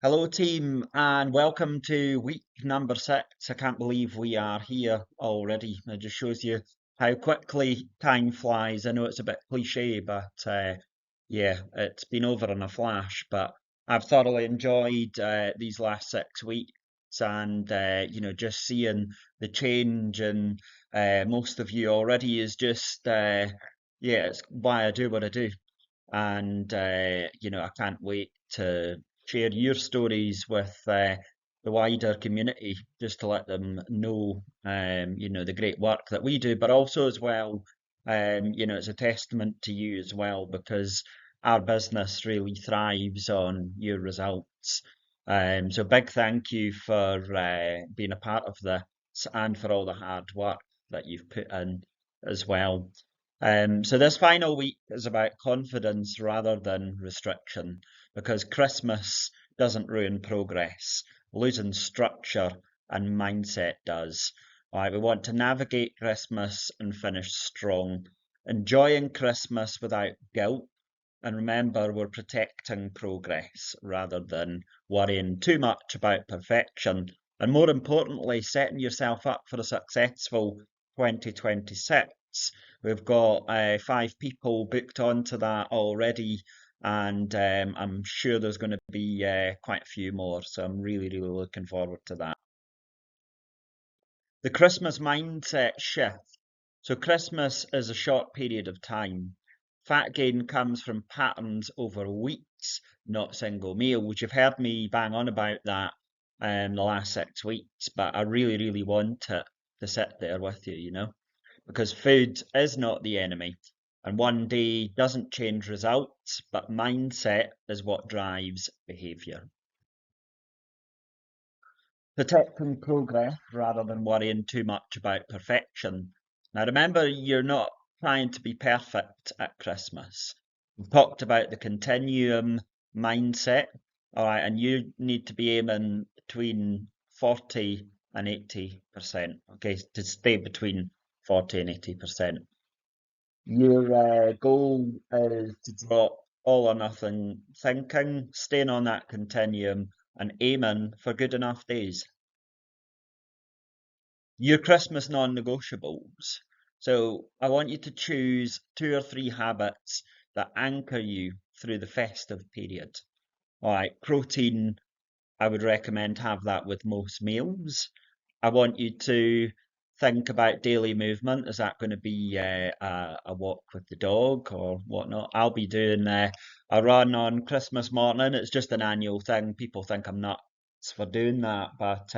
Hello, team, and welcome to week number 6. I can't believe we are here already. It just shows you how quickly time flies. I know it's a bit cliche, but yeah, it's been over in a flash. But I've thoroughly enjoyed these last 6 weeks, and just seeing the change in most of you already is just yeah, it's why I do what I do. And I can't wait to share your stories with the wider community, just to let them know, the great work that we do, but also as well, it's a testament to you as well, because our business really thrives on your results. So big thank you for being a part of this and for all the hard work that you've put in as well. So this final week is about confidence rather than restriction, because Christmas doesn't ruin progress. Losing structure and mindset does. All right, we want to navigate Christmas and finish strong, enjoying Christmas without guilt. And remember, we're protecting progress rather than worrying too much about perfection. And more importantly, setting yourself up for a successful 2026. We've got 5 people booked onto that already, and I'm sure there's going to be quite a few more. So I'm really, really looking forward to that. The Christmas mindset shift. So Christmas is a short period of time. Fat gain comes from patterns over weeks, not single meals. You've heard me bang on about that the last 6 weeks, but I really, really want it to sit there with you, because food is not the enemy. And one day doesn't change results, but mindset is what drives behaviour. Protecting progress rather than worrying too much about perfection. Now, remember, you're not trying to be perfect at Christmas. We've talked about the continuum mindset, all right, and you need to be aiming between 40 and 80%, okay, to stay between 40 and 80%. Your goal is to drop all or nothing thinking, staying on that continuum, and aiming for good enough days. Your Christmas non-negotiables. So I want you to choose 2 or 3 habits that anchor you through the festive period. All right, protein, I would recommend have that with most meals. I want you to think about daily movement. Is that going to be a walk with the dog or whatnot? I'll be doing a run on Christmas morning. It's just an annual thing. People think I'm nuts for doing that, but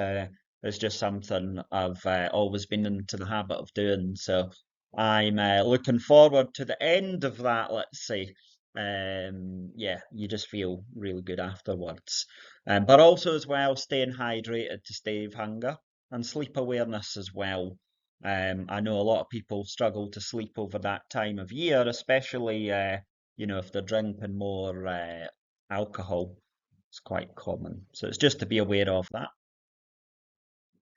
it's just something I've always been into the habit of doing. So I'm looking forward to the end of that, let's say. Yeah, you just feel really good afterwards. But also as well, staying hydrated to stave hunger and sleep awareness as well. I know a lot of people struggle to sleep over that time of year, especially if they're drinking more alcohol. It's quite common. So it's just to be aware of that.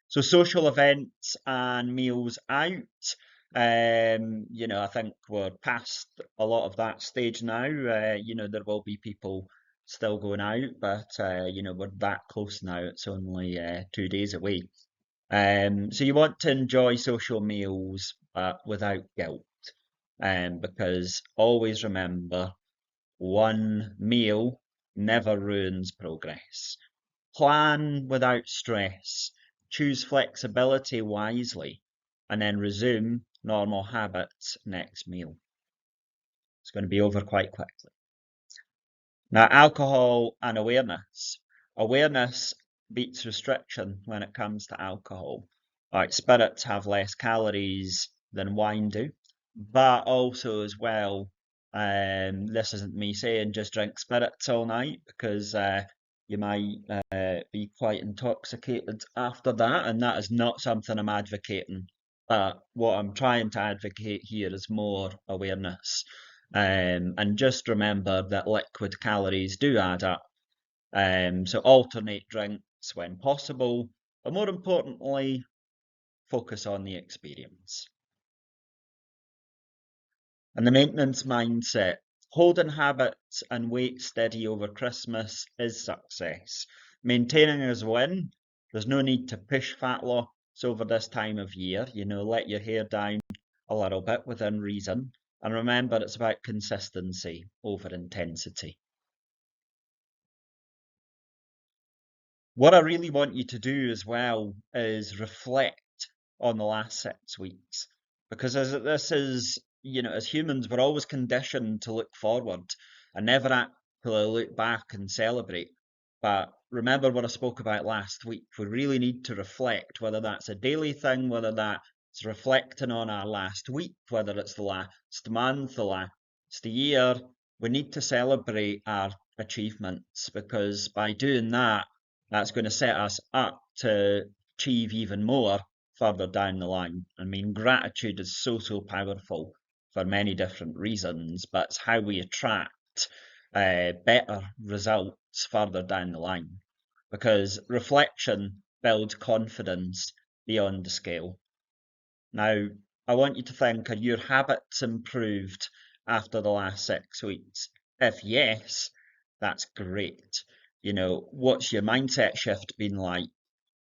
So social events and meals out. I think we're past a lot of that stage now. There will be people still going out, but we're that close now. It's only 2 days away. So you want to enjoy social meals, but without guilt. Because always remember, one meal never ruins progress. Plan without stress, choose flexibility wisely, and then resume normal habits next meal. It's going to be over quite quickly. Now, alcohol and awareness. Awareness beats restriction when it comes to alcohol. Like spirits have less calories than wine do, but also as well, this isn't me saying just drink spirits all night, because you might be quite intoxicated after that, and that is not something I'm advocating. But what I'm trying to advocate here is more awareness. And just remember that liquid calories do add up. So alternate drinks when possible, but more importantly, focus on the experience. And the maintenance mindset. Holding habits and weight steady over Christmas is success. Maintaining is a win. There's no need to push fat loss over this time of year. Let your hair down a little bit within reason. And remember, it's about consistency over intensity. What I really want you to do as well is reflect on the last 6 weeks. Because as humans, we're always conditioned to look forward and never actually look back and celebrate. But remember what I spoke about last week. We really need to reflect, whether that's a daily thing, whether that's reflecting on our last week, whether it's the last month, the last year. We need to celebrate our achievements, because by doing that, that's going to set us up to achieve even more further down the line. I mean, gratitude is so powerful for many different reasons, but it's how we attract better results further down the line, because reflection builds confidence beyond the scale. Now, I want you to think, are your habits improved after the last 6 weeks? If yes, that's great. What's your mindset shift been like?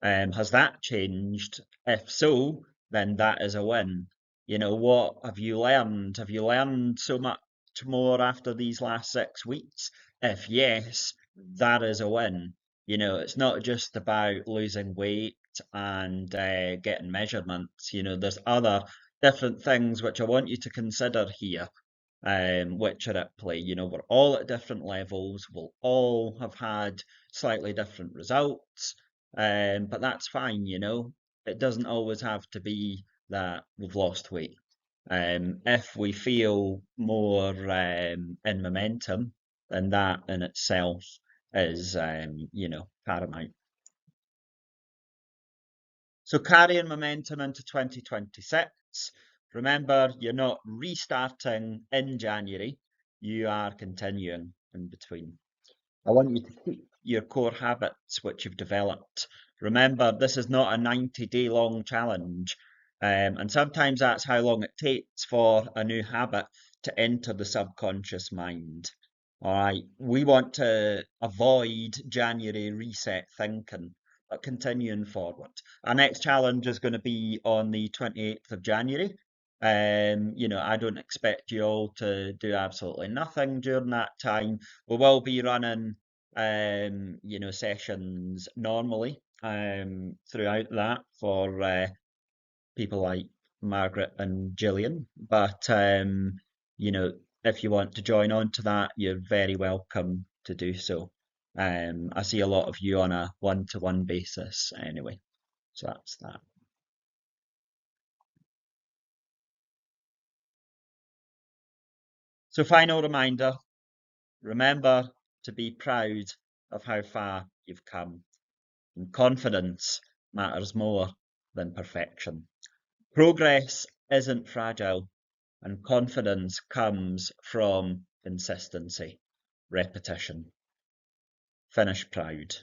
Has that changed? If so, then that is a win. What have you learned? Have you learned so much more after these last 6 weeks? If yes, that is a win. It's not just about losing weight and getting measurements. There's other different things which I want you to consider here, which are at play. We're all at different levels. We'll all have had slightly different results, but that's fine. It doesn't always have to be that we've lost weight. If we feel more in momentum, then that in itself is, paramount. So carrying momentum into 2026. Remember, you're not restarting in January, you are continuing in between. I want you to keep your core habits which you've developed. Remember, this is not a 90-day long challenge, and sometimes that's how long it takes for a new habit to enter the subconscious mind. All right, we want to avoid January reset thinking, but continuing forward. Our next challenge is going to be on the 28th of January. I don't expect you all to do absolutely nothing during that time. We will be running, sessions normally, throughout that for people like Margaret and Gillian. But, if you want to join on to that, you're very welcome to do so. I see a lot of you on a one-to-one basis anyway, so that's that. So final reminder, remember to be proud of how far you've come. And confidence matters more than perfection. Progress isn't fragile, and confidence comes from consistency, repetition. Finish proud.